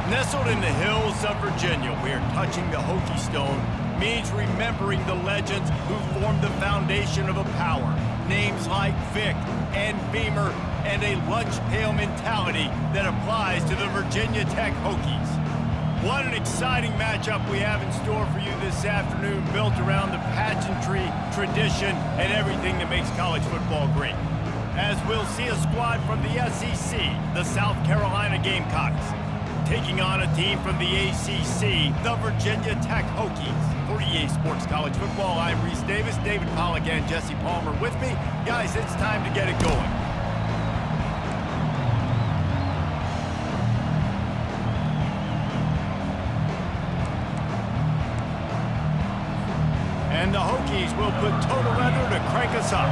Nestled in the hills of Virginia, where touching the Hokie Stone means remembering the legends who formed the foundation of a power. Names like Vic and Beamer, and a lunch pail mentality that applies to the Virginia Tech Hokies. What an exciting matchup we have in store for you this afternoon, built around the pageantry, tradition, and everything that makes college football great. As we'll see a squad from the SEC, the South Carolina Gamecocks, taking on a team from the ACC, the Virginia Tech Hokies. For EA Sports College Football, I'm Reese Davis, David Pollack, and Jesse Palmer with me. Guys, it's time to get it going. And the Hokies will put total weather to crank us up.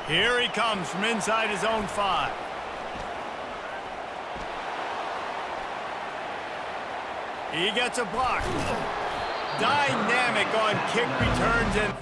Here he comes from inside his own 5. He gets a block. Dynamic on kick returns and...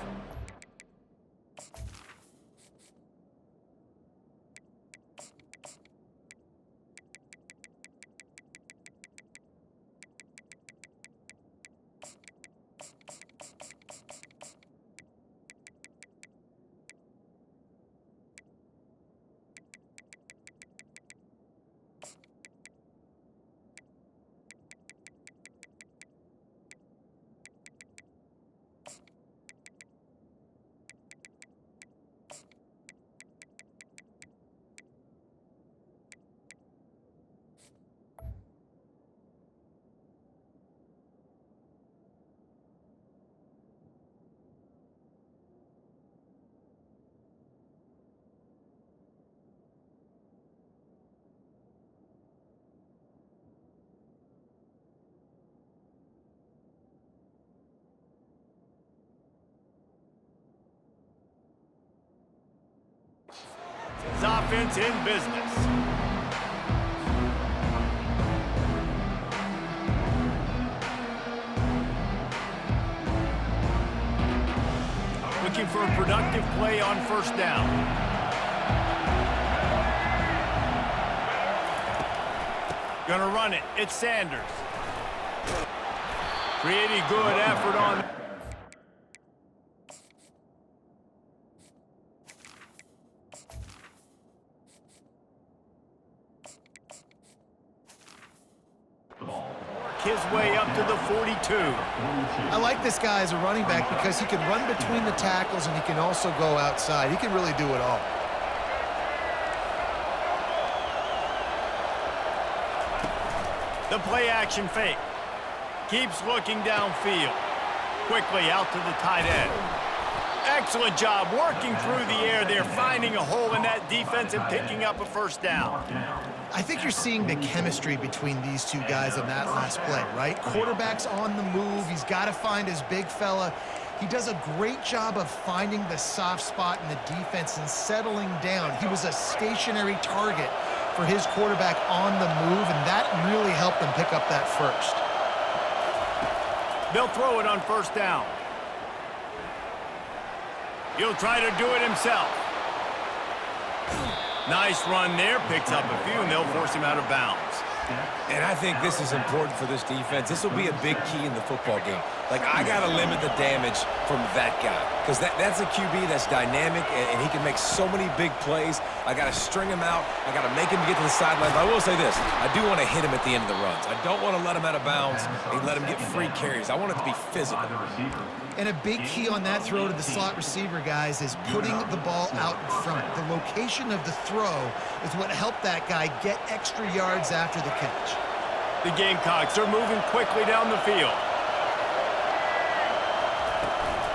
His offense in business. Looking for a productive play on first down. Gonna run it. It's Sanders. Pretty good effort on... his way up to the 42. I like this guy as a running back because he can run between the tackles and he can also go outside. He can really do it all. The play action fake. Keeps looking downfield. Quickly out to the tight end. Excellent job working through the air there, finding a hole in that defense and picking up a first down. I think you're seeing the chemistry between these two guys on that last play, right? Quarterback's on the move. He's got to find his big fella. He does a great job of finding the soft spot in the defense and settling down. He was a stationary target for his quarterback on the move, and that really helped them pick up that first. They'll throw it on first down. He'll try to do it himself. Nice run there, picks up a few, and they'll force him out of bounds. And I think this is important for this defense. This will be a big key in the football game. Like, I got to limit the damage from that guy because that's a QB that's dynamic, and he can make so many big plays. I got to string him out. I got to make him get to the sidelines. But I will say this. I do want to hit him at the end of the runs. I don't want to let him out of bounds and let him get free carries. I want it to be physical. And a big key on that throw to the slot receiver, guys, is putting the ball out in front. The location of the throw is what helped that guy get extra yards after the catch. The Gamecocks are moving quickly down the field.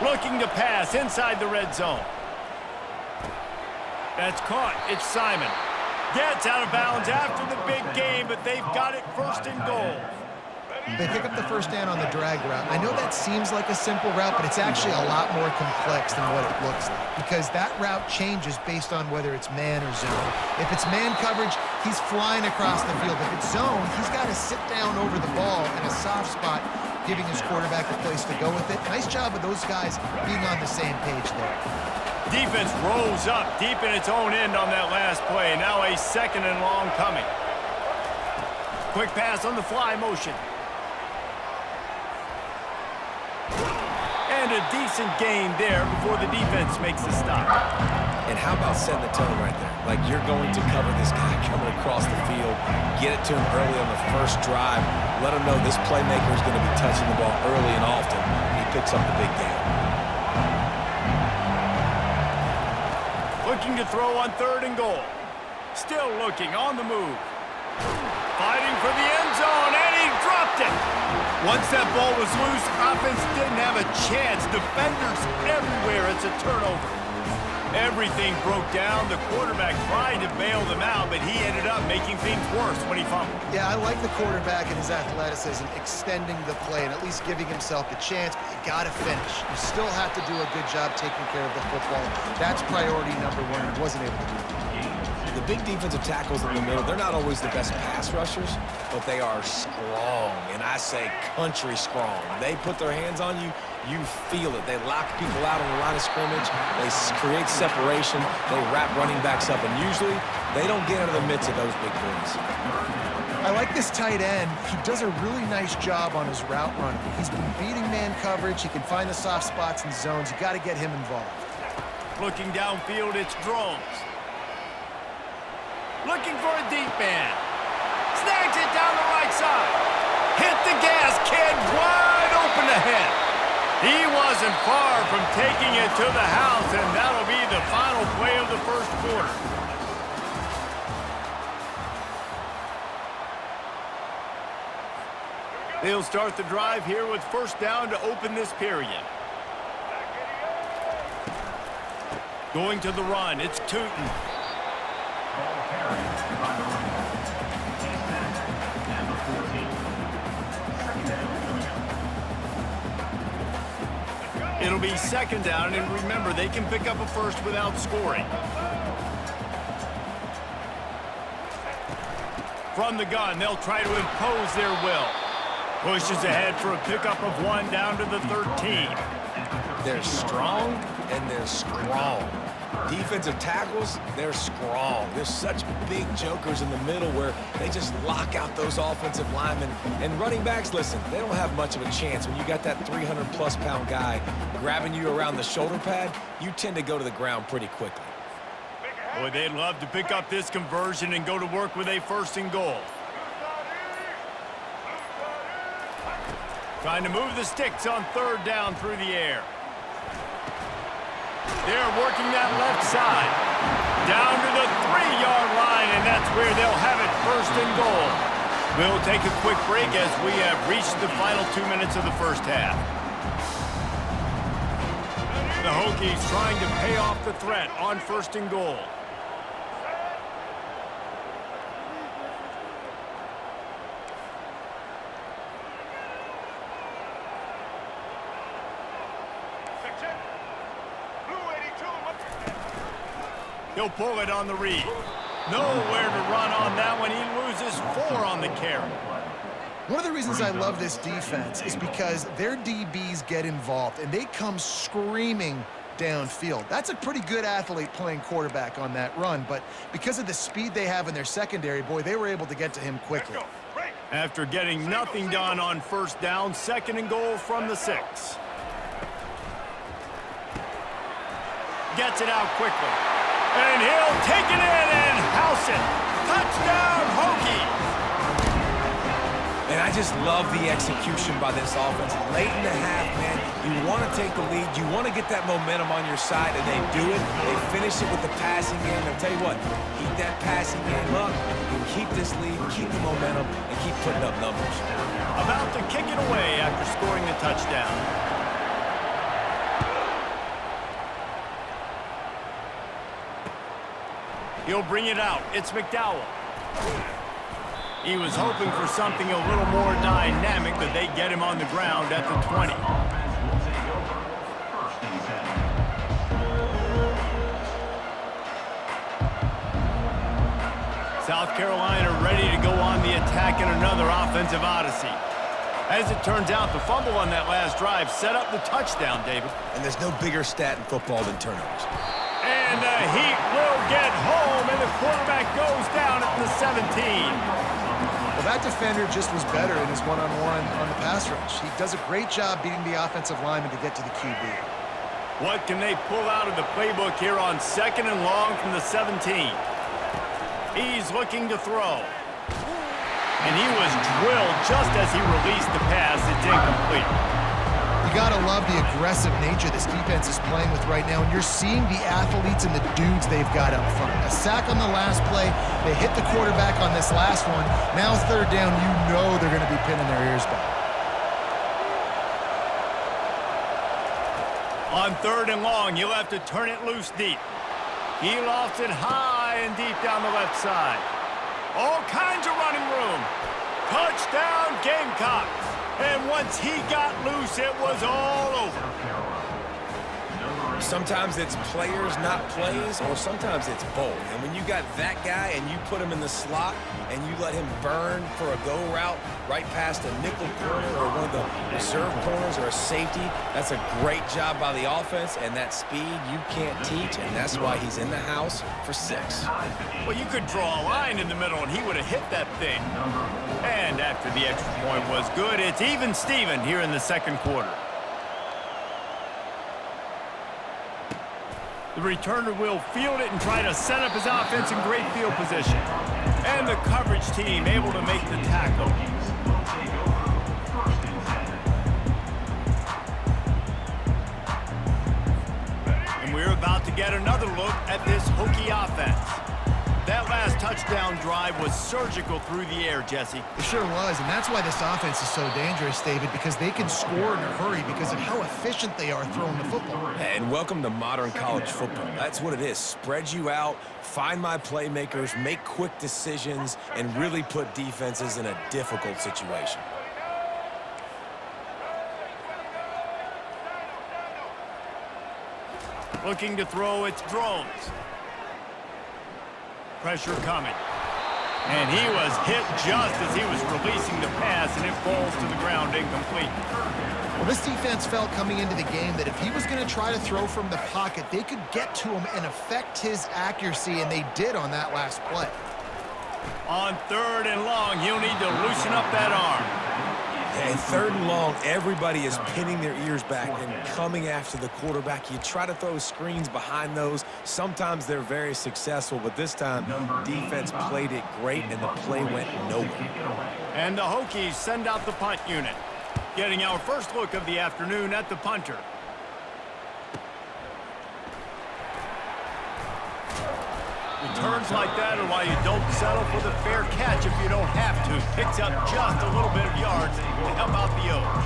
Looking to pass inside the red zone. That's caught. It's Simon. Gets out of bounds after the big game, but they've got it first and goal. They pick up the first down on the drag route. I know that seems like a simple route, but it's actually a lot more complex than what it looks like because that route changes based on whether it's man or zone. If it's man coverage, he's flying across the field. If it's zone, he's got to sit down over the ball in a soft spot giving his quarterback a place to go with it. Nice job of those guys being on the same page there. Defense rolls up deep in its own end on that last play. Now a 2nd and long coming. Quick pass on the fly motion. And a decent gain there before the defense makes the stop. And how about setting the tone right there? Like, you're going to cover this guy coming across the field, get it to him early on the first drive, let him know this playmaker is going to be touching the ball early and often. He picks up the big game. Looking to throw on 3rd and goal. Still looking on the move. Fighting for the end zone, and he dropped it. Once that ball was loose, offense didn't have a chance. Defenders everywhere. It's a turnover. Everything broke down. The quarterback tried to bail them out, but he ended up making things worse when he fumbled. Yeah, I like the quarterback and his athleticism, extending the play and at least giving himself a chance, but you got to finish. You still have to do a good job taking care of the football. That's priority number 1. He wasn't able to do that. The big defensive tackles in the middle, they're not always the best pass rushers, but they are strong, and I say country strong. They put their hands on you, you feel it. They lock people out on the line of scrimmage. They create separation. They wrap running backs up, and usually they don't get into the midst of those big boys. I like this tight end. He does a really nice job on his route running. He's been beating man coverage. He can find the soft spots and zones. You got to get him involved. Looking downfield, it's Drones. Looking for a deep man. Snags it down the right side. Hit the gas, kid. Wide open ahead. He wasn't far from taking it to the house, and that'll be the final play of the first quarter. They'll start the drive here with 1st down to open this period. Going to the run, it's Tootin. It'll be 2nd down, and remember, they can pick up a first without scoring. From the gun, they'll try to impose their will. Pushes ahead for a pickup of 1 down to the 13. They're strong, and they're strong. Defensive tackles, they're strong. There's such big jokers in the middle where they just lock out those offensive linemen. And running backs, listen, they don't have much of a chance. When you got that 300-plus pound guy grabbing you around the shoulder pad, you tend to go to the ground pretty quickly. Boy, they'd love to pick up this conversion and go to work with a 1st and goal. Trying to move the sticks on 3rd down through the air. They're working that left side. Down to the 3-yard line, and that's where they'll have it 1st and goal. We'll take a quick break as we have reached the final 2 minutes of the first half. The Hokies trying to pay off the threat on 1st and goal. He'll pull it on the read. Nowhere to run on that one. He loses 4 on the carry. One of the reasons I love this defense is because their DBs get involved, and they come screaming downfield. That's a pretty good athlete playing quarterback on that run, but because of the speed they have in their secondary, boy, they were able to get to him quickly. After getting nothing done on 1st down, 2nd and goal from the 6. Gets it out quickly. And he'll take it in and house it. Touchdown, Hokies! And I just love the execution by this offense. Late in the half, man, you want to take the lead. You want to get that momentum on your side, and they do it. They finish it with the passing game. I'll tell you what, keep that passing game up, and keep this lead, keep the momentum, and keep putting up numbers. About to kick it away after scoring the touchdown. He'll bring it out. It's McDowell. He was hoping for something a little more dynamic, but they get him on the ground at the 20. South Carolina ready to go on the attack in another offensive odyssey. As it turns out, the fumble on that last drive set up the touchdown, David. And there's no bigger stat in football than turnovers. And the Heat will get home, and the quarterback goes down at the 17. Well, that defender just was better in his one-on-one on the pass rush. He does a great job beating the offensive lineman to get to the QB. What can they pull out of the playbook here on 2nd and long from the 17? He's looking to throw. And he was drilled just as he released the pass. It's incomplete. You got to love the aggressive nature this defense is playing with right now, and you're seeing the athletes and the dudes they've got up front. A sack on the last play. They hit the quarterback on this last one. Now 3rd down, you know they're going to be pinning their ears back. On 3rd and long, you'll have to turn it loose deep. He lofts it high and deep down the left side. All kinds of running room. Touchdown, Gamecocks. And once he got loose, it was all over. Sometimes it's players, not plays, or sometimes it's both. And when you got that guy and you put him in the slot and you let him burn for a go route right past a nickel corner or one of the reserve corners or a safety, that's a great job by the offense, and that speed you can't teach, and that's why he's in the house for 6. Well, you could draw a line in the middle, and he would have hit that thing. And after the extra point was good, it's even Steven here in the 2nd quarter. The returner will field it and try to set up his offense in great field position. And the coverage team able to make the tackle. And we're about to get another look at this Hokie offense. That last touchdown drive was surgical through the air, Jesse. It sure was, and that's why this offense is so dangerous, David, because they can score in a hurry because of how efficient they are throwing the football. And welcome to modern college football. That's what it is. Spread you out, find my playmakers, make quick decisions, and really put defenses in a difficult situation. Looking to throw, it's Drones. Pressure coming. And he was hit just as he was releasing the pass, and it falls to the ground incomplete. Well, this defense felt coming into the game that if he was going to try to throw from the pocket, they could get to him and affect his accuracy, and they did on that last play. On 3rd and long, he'll need to loosen up that arm. And 3rd and long, everybody is pinning their ears back and coming after the quarterback. You try to throw screens behind those. Sometimes they're very successful, but this time, defense played it great, and the play went nowhere. And the Hokies send out the punt unit. Getting our first look of the afternoon at the punter. Returns like that are why you don't settle for the fair catch if you don't have to. Picks up just a little bit of yards to help out the Oaks.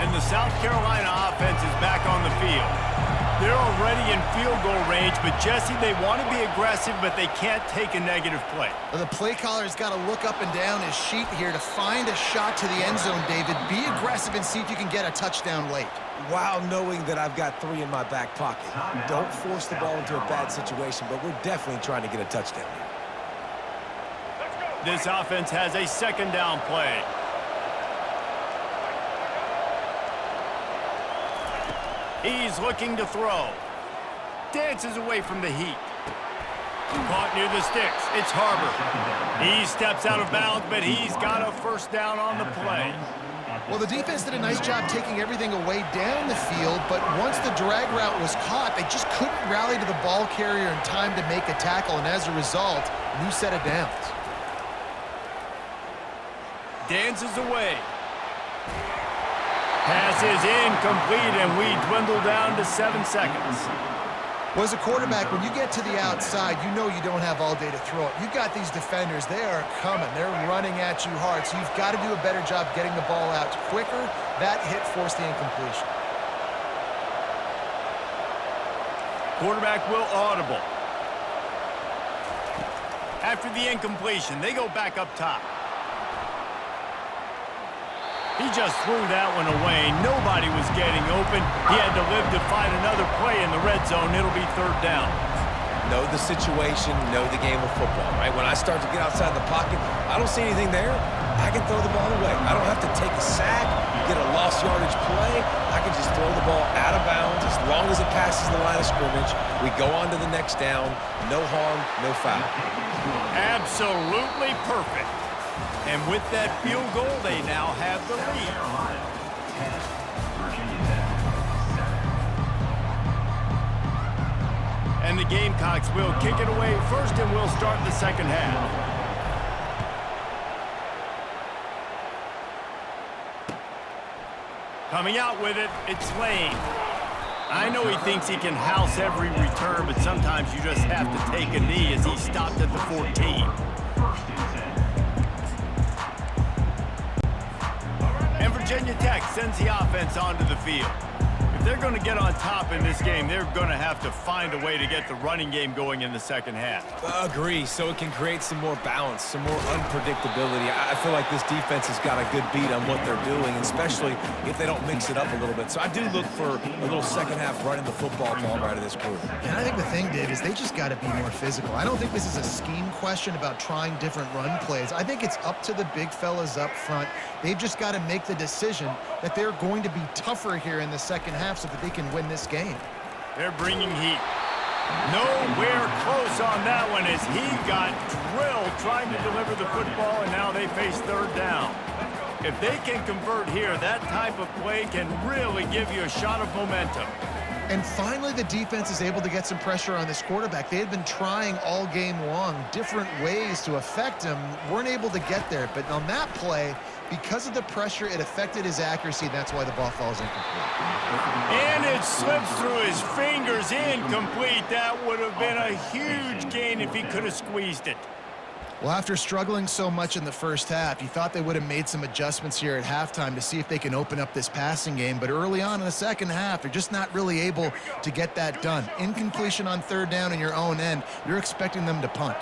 And the South Carolina offense is back on the field. They're already in field goal range, but Jesse, they want to be aggressive, but they can't take a negative play. Well, the play caller's got to look up and down his sheet here to find a shot to the end zone, David. Be aggressive and see if you can get a touchdown late. While knowing that I've got 3 in my back pocket. Don't force the ball into a bad situation, but we're definitely trying to get a touchdown here. This offense has a 2nd down play. He's looking to throw. Dances away from the Heat. Caught near the sticks. It's Harbor. He steps out of bounds, but he's got a 1st down on the play. Well, the defense did a nice job taking everything away down the field, but once the drag route was caught, they just couldn't rally to the ball carrier in time to make a tackle, and as a result, new set of downs. Dances away. Pass is incomplete, and we dwindle down to 7 seconds. Well, as a quarterback, when you get to the outside, you know you don't have all day to throw it. You got these defenders, they are coming. They're running at you hard, so you've got to do a better job getting the ball out quicker. That hit forced the incompletion. Quarterback will audible. After the incompletion, they go back up top. He just threw that one away. Nobody was getting open. He had to live to find another play in the red zone. It'll be 3rd down. know the situation, know the game of football, right? When I start to get outside the pocket, I don't see anything there. I can throw the ball away. I don't have to take a sack, get a lost yardage play. I can just throw the ball out of bounds as long as it passes the line of scrimmage. We go on to the next down. No harm, no foul. Absolutely perfect. And with that field goal, they now have the lead. And the Gamecocks will kick it away first, and we'll start the second half. Coming out with it, it's Lane. I know he thinks he can house every return, but sometimes you just have to take a knee as he stopped at the 14. And Virginia Tech sends the offense onto the field. If they're going to get on top in this game, they're going to have to find a way to get the running game going in the second half. Agree, so it can create some more balance, some more unpredictability. I feel like this defense has got a good beat on what they're doing, especially if they don't mix it up a little bit. So I do look for a little second half running the football ball right of this group. And I think the thing, Dave, is they just got to be more physical. I don't think this is a scheme question about trying different run plays. I think it's up to the big fellas up front. They've just got to make the decision that they're going to be tougher here in the second half so that they can win this game. They're bringing heat. Nowhere close on that one as he got drilled trying to deliver the football, and now they face third down. If they can convert here, that type of play can really give you a shot of momentum. And finally, the defense is able to get some pressure on this quarterback. They had been trying all game long different ways to affect him, weren't able to get there. But on that play, because of the pressure, it affected his accuracy, and that's why the ball falls incomplete. And it slips through his fingers, incomplete. That would have been a huge gain if he could have squeezed it. Well, after struggling so much in the first half, you thought they would have made some adjustments here at halftime to see if they can open up this passing game. But early on in the second half, they're just not really able to get that done. Incompletion on third down in your own end, you're expecting them to punt.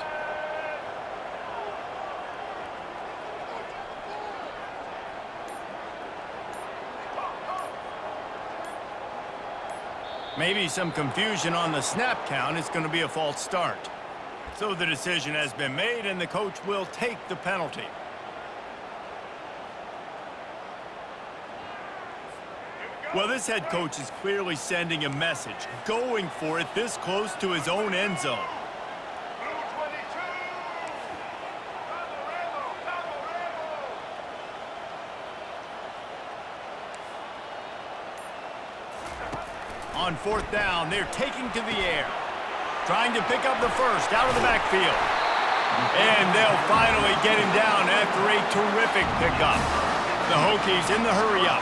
Maybe some confusion on the snap count. It's going to be a false start. So the decision has been made, and the coach will take the penalty. Well, this head coach is clearly sending a message, going for it this close to his own end zone. On fourth down, they're taking to the air. Trying to pick up the first out of the backfield. And they'll finally get him down after a terrific pickup. The Hokies in the hurry-up.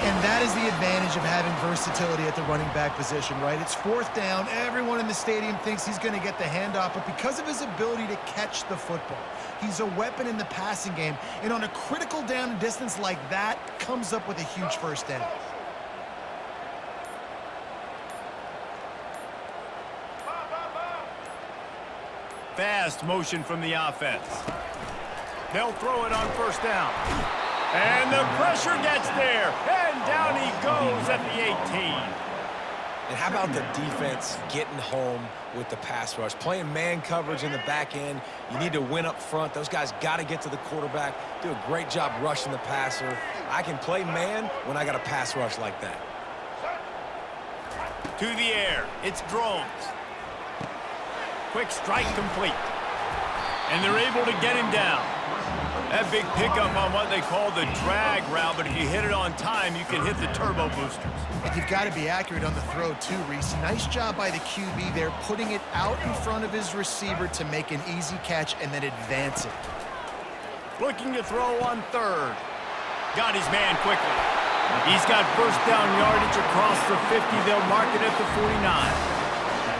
And that is the advantage of having versatility at the running back position, right? It's fourth down. Everyone in the stadium thinks he's going to get the handoff, but because of his ability to catch the football, he's a weapon in the passing game. And on a critical down distance like that, comes up with a huge first down. Fast motion from the offense. They'll throw it on first down. And the pressure gets there. And down he goes at the 18. And how about the defense getting home with the pass rush? Playing man coverage in the back end. You need to win up front. Those guys got to get to the quarterback. Do a great job rushing the passer. I can play man when I got a pass rush like that. To the air. It's Drones. Quick strike complete. And they're able to get him down. That big pickup on what they call the drag route, but if you hit it on time, you can hit the turbo boosters. And you've got to be accurate on the throw too, Reese. Nice job by the QB there, putting it out in front of his receiver to make an easy catch and then advance it. Looking to throw on third. Got his man quickly. He's got first down yardage across the 50. They'll mark it at the 49.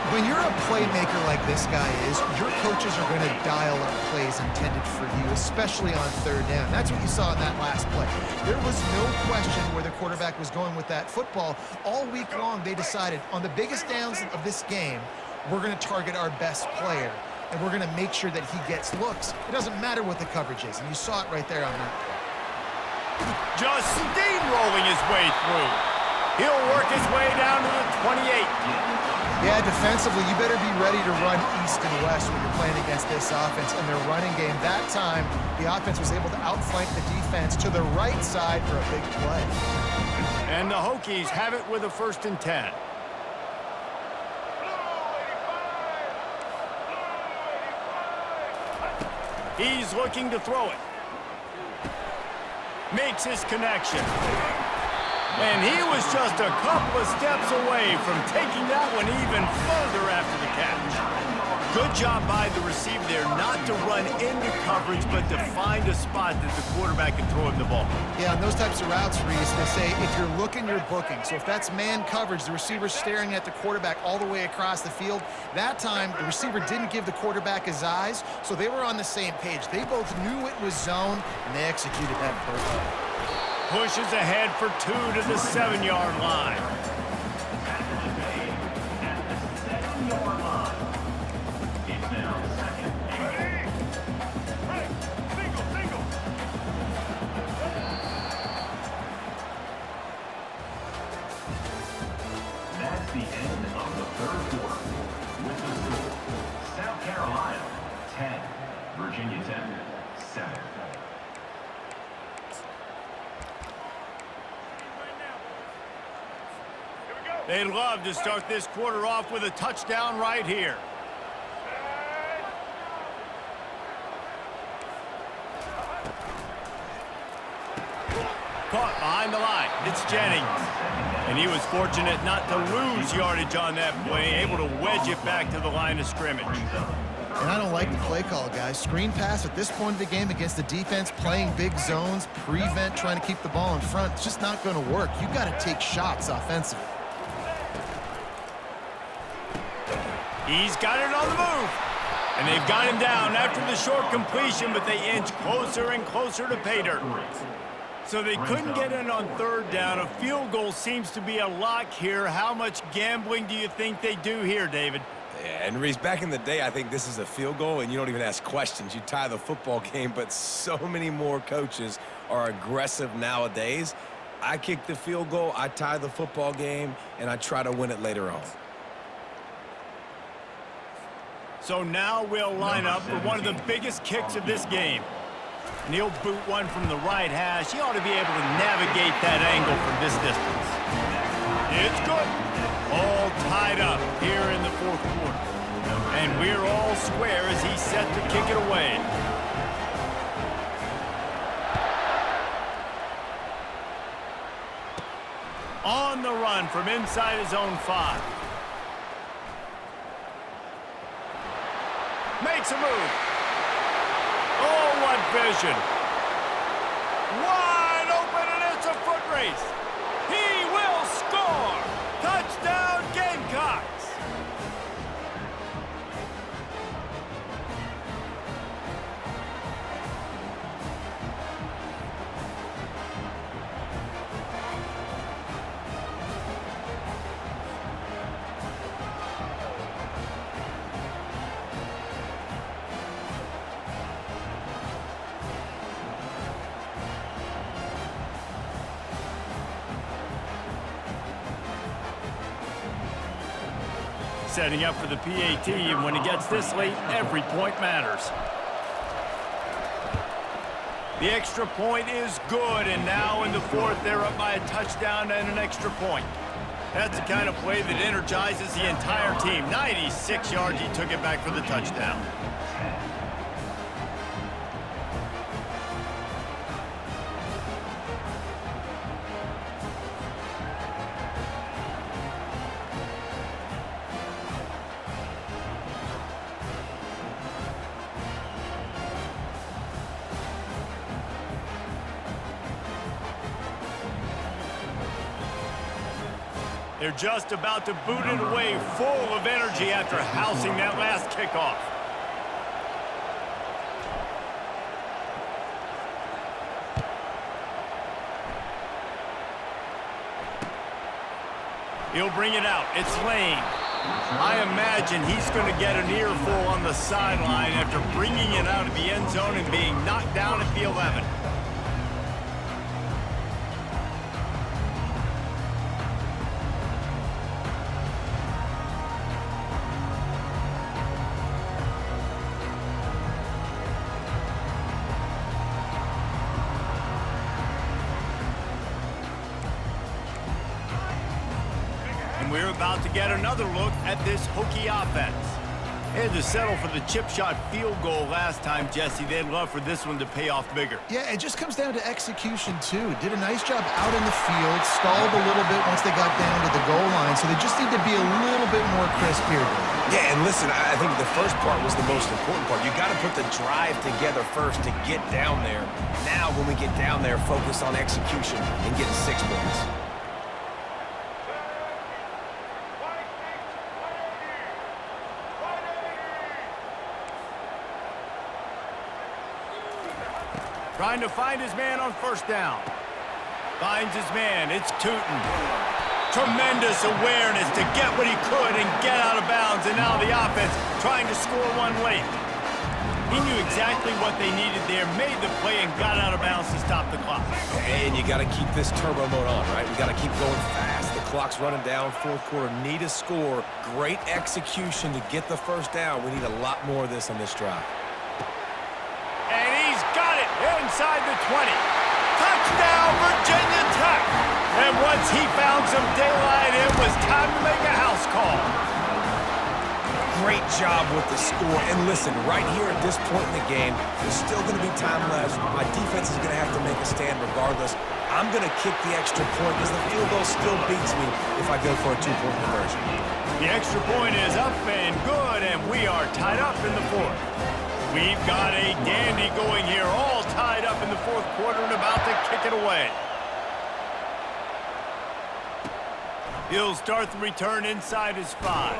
When you're a playmaker like this guy is, your coaches are going to dial up plays intended for you, especially on third down. That's what you saw in that last play. There was no question where the quarterback was going with that football. All week long, they decided on the biggest downs of this game, we're going to target our best player, and we're going to make sure that he gets looks. It doesn't matter what the coverage is, and you saw it right there on that play. Just steamrolling his way through. He'll work his way down to the 28. Yeah, defensively, you better be ready to run east and west when you're playing against this offense and their running game. That time, the offense was able to outflank the defense to the right side for a big play. And the Hokies have it with a 1st and 10. He's looking to throw it. Makes his connection. And he was just a couple of steps away from taking that one even further after the catch. Good job by the receiver there not to run into coverage, but to find a spot that the quarterback can throw him the ball. Yeah, on those types of routes, Reese, they say if you're looking, you're booking. So if that's man coverage, the receiver's staring at the quarterback all the way across the field. That time, the receiver didn't give the quarterback his eyes, so they were on the same page. They both knew it was zone, and they executed that perfectly. Pushes ahead for 2 to the 7-yard line. That's the end of the 3rd quarter. With the score, South Carolina 10, Virginia Tech 7. They'd love to start this quarter off with a touchdown right here. Caught behind the line. It's Jennings. And he was fortunate not to lose yardage on that play, able to wedge it back to the line of scrimmage. And I don't like the play call, guys. Screen pass at this point of the game against the defense, playing big zones, prevent, trying to keep the ball in front. It's just not going to work. You got to take shots offensively. He's got it on the move. And they've got him down after the short completion, but they inch closer and closer to pay dirt. So they couldn't get in on 3rd down. A field goal seems to be a lock here. How much gambling do you think they do here, David? Yeah, and Reese, back in the day, I think this is a field goal, and you don't even ask questions. You tie the football game, but so many more coaches are aggressive nowadays. I kick the field goal, I tie the football game, and I try to win it later on. So now we'll line up for one of the biggest kicks of this game. And he'll boot one from the right hash. He ought to be able to navigate that angle from this distance. It's good. All tied up here in the 4th quarter. And we're all square as he's set to kick it away. On the run from inside his own 5. Makes a move. Oh, what vision. Wide open, and it's a foot race. He will score. Touchdown, Gamecocks. Setting up for the PAT, and when he gets this late, every point matters. The extra point is good, and now in the 4th, they're up by a touchdown and an extra point. That's the kind of play that energizes the entire team. 96 yards, he took it back for the touchdown. They're just about to boot it away, full of energy after housing that last kickoff. He'll bring it out. It's Lane. I imagine he's going to get an earful on the sideline after bringing it out of the end zone and being knocked down at the 11. We're about to get another look at this Hokie offense. They had to settle for the chip shot field goal last time, Jesse. They'd love for this one to pay off bigger. Yeah, it just comes down to execution, too. Did a nice job out in the field, stalled a little bit once they got down to the goal line, so they just need to be a little bit more crisp here. Yeah, and listen, I think the first part was the most important part. You got to put the drive together first to get down there. Now, when we get down there, focus on execution and getting 6 points. Trying to find his man on first down. Finds his man. It's Tootin. Tremendous awareness to get what he could and get out of bounds. And now the offense trying to score one late. He knew exactly what they needed there, made the play, and got out of bounds to stop the clock. And you got to keep this turbo mode on, right? We got to keep going fast. The clock's running down. Fourth quarter, need a score. Great execution to get the first down. We need a lot more of this on this drive. And he's got it inside the 20. Touchdown, Virginia Tech. And once he found some daylight, it was time to make a house call. Great job with the score. And listen, right here at this point in the game, there's still going to be time left. My defense is going to have to make a stand regardless. I'm going to kick the extra point because the field goal still beats me if I go for a 2-point conversion. The extra point is up and good, and we are tied up in the fourth. We've got a dandy going here, all tied up in the fourth quarter and about to kick it away. He'll start the return inside his 5.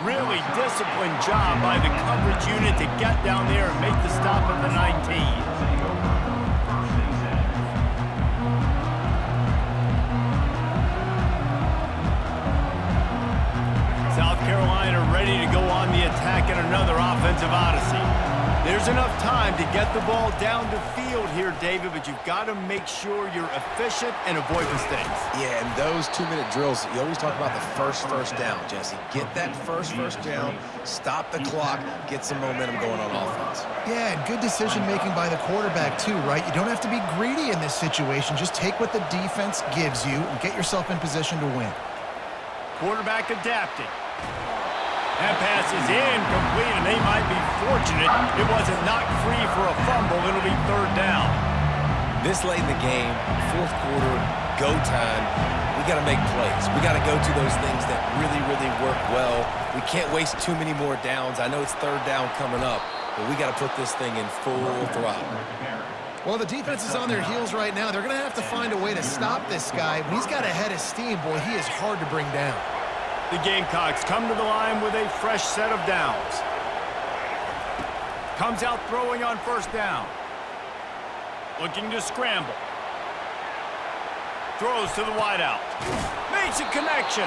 Really disciplined job by the coverage unit to get down there and make the stop at the 19. South Carolina ready to go on the attack in another offensive odyssey. There's enough time to get the ball down the field here, David, but you've got to make sure you're efficient and avoid mistakes. Yeah, and those 2-minute drills, you always talk about the first down, Jesse. Get that first down, stop the clock, get some momentum going on offense. Yeah, and good decision-making by the quarterback, too, right? You don't have to be greedy in this situation. Just take what the defense gives you and get yourself in position to win. Quarterback adapting. That pass is incomplete, and they might be fortunate it wasn't knocked free for a fumble. It'll be third down. This late in the game, fourth quarter, go time, we got to make plays. We got to go to those things that really, really work well. We can't waste too many more downs. I know it's third down coming up, but we got to put this thing in full throttle. Well, the defense is on their heels right now. They're going to have to find a way to stop this guy. When he's got a head of steam, boy, he is hard to bring down. The Gamecocks come to the line with a fresh set of downs. Comes out throwing on first down. Looking to scramble. Throws to the wideout. Makes a connection.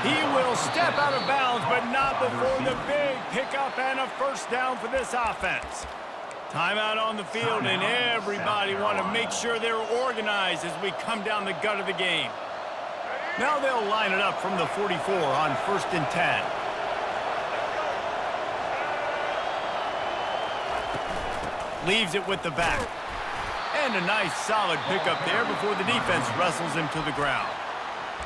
He will step out of bounds, but not before the big pickup and a first down for this offense. Timeout on the field, and everybody want to make sure they're organized as we come down the gut of the game. Now they'll line it up from the 44 on 1st and 10. Leaves it with the back. And a nice solid pickup there before the defense wrestles him to the ground.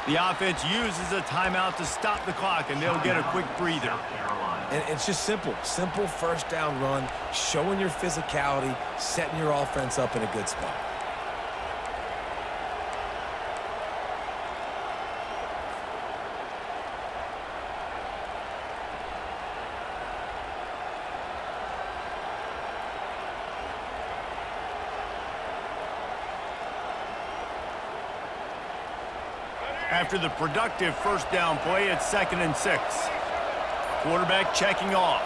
The offense uses a timeout to stop the clock, and they'll get a quick breather. And it's just simple first down run, showing your physicality, setting your offense up in a good spot. After the productive first down play, it's 2nd and 6. Quarterback checking off.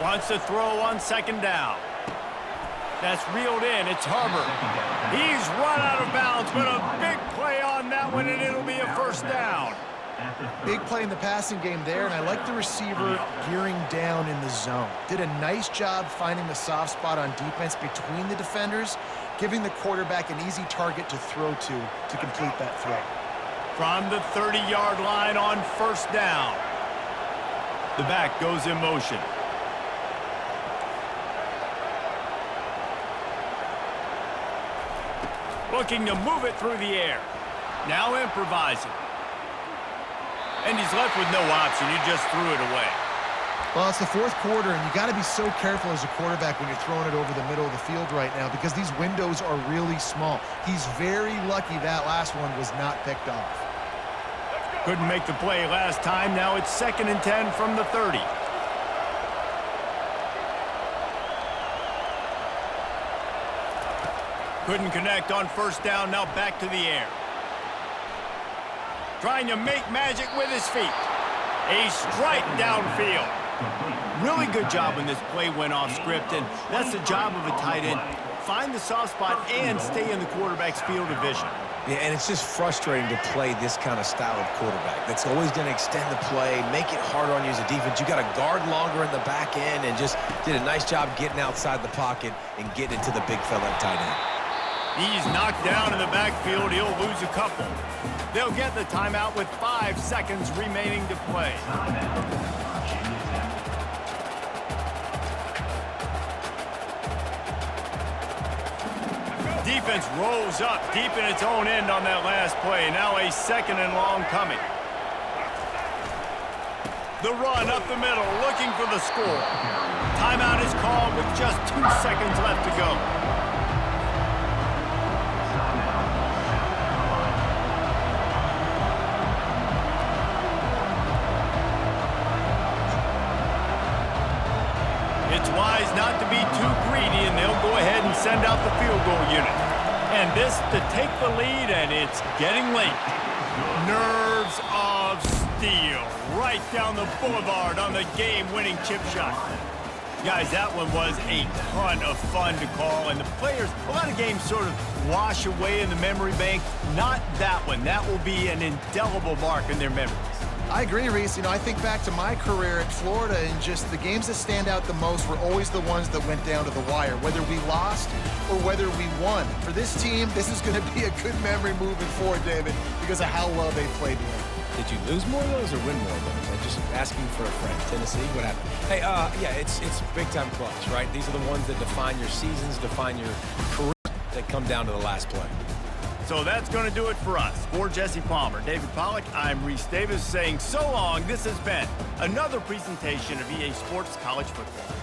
Wants to throw on 2nd down. That's reeled in. It's Harbor. He's run out of bounds, but a big play on that one, and it'll be a first down. Big play in the passing game there, and I like the receiver gearing down in the zone. Did a nice job finding the soft spot on defense between the defenders, giving the quarterback an easy target to throw to complete that throw. From the 30-yard line on first down. The back goes in motion. Looking to move it through the air. Now improvising. And he's left with no option. You just threw it away. Well, it's the fourth quarter, and you got to be so careful as a quarterback when you're throwing it over the middle of the field right now because these windows are really small. He's very lucky that last one was not picked off. Couldn't make the play last time. Now it's 2nd and 10 from the 30. Couldn't connect on first down. Now back to the air. Trying to make magic with his feet. A strike downfield. Really good job when this play went off script, and that's the job of a tight end. Find the soft spot and stay in the quarterback's field of vision. Yeah, and it's just frustrating to play this kind of style of quarterback. That's always going to extend the play, make it harder on you as a defense. You got to guard longer in the back end and just did a nice job getting outside the pocket and getting into the big fella at tight end. He's knocked down in the backfield. He'll lose a couple. They'll get the timeout with 5 seconds remaining to play. Defense rolls up deep in its own end on that last play. Now a 2nd and long coming. The run up the middle, looking for the score. Timeout is called with just 2 seconds left to go. It's wise not to be too greedy, and they'll go ahead and send out the field goal unit. And this to take the lead, and it's getting late. Nerves of steel right down the boulevard on the game-winning chip shot. Guys, that one was a ton of fun to call, and the players, a lot of games sort of wash away in the memory bank. Not that one. That will be an indelible mark in their memories. I agree, Reese. You know, I think back to my career at Florida, and just the games that stand out the most were always the ones that went down to the wire, whether we lost or whether we won. For this team, this is going to be a good memory moving forward, David, because of how well they played today. Did you lose more of those or win more of those? I'm just asking for a friend. Tennessee, what happened? Hey, yeah, it's big-time clutch, right? These are the ones that define your seasons, define your career, that come down to the last play. So that's going to do it for us. For Jesse Palmer, David Pollack, I'm Reese Davis saying so long. This has been another presentation of EA Sports College Football.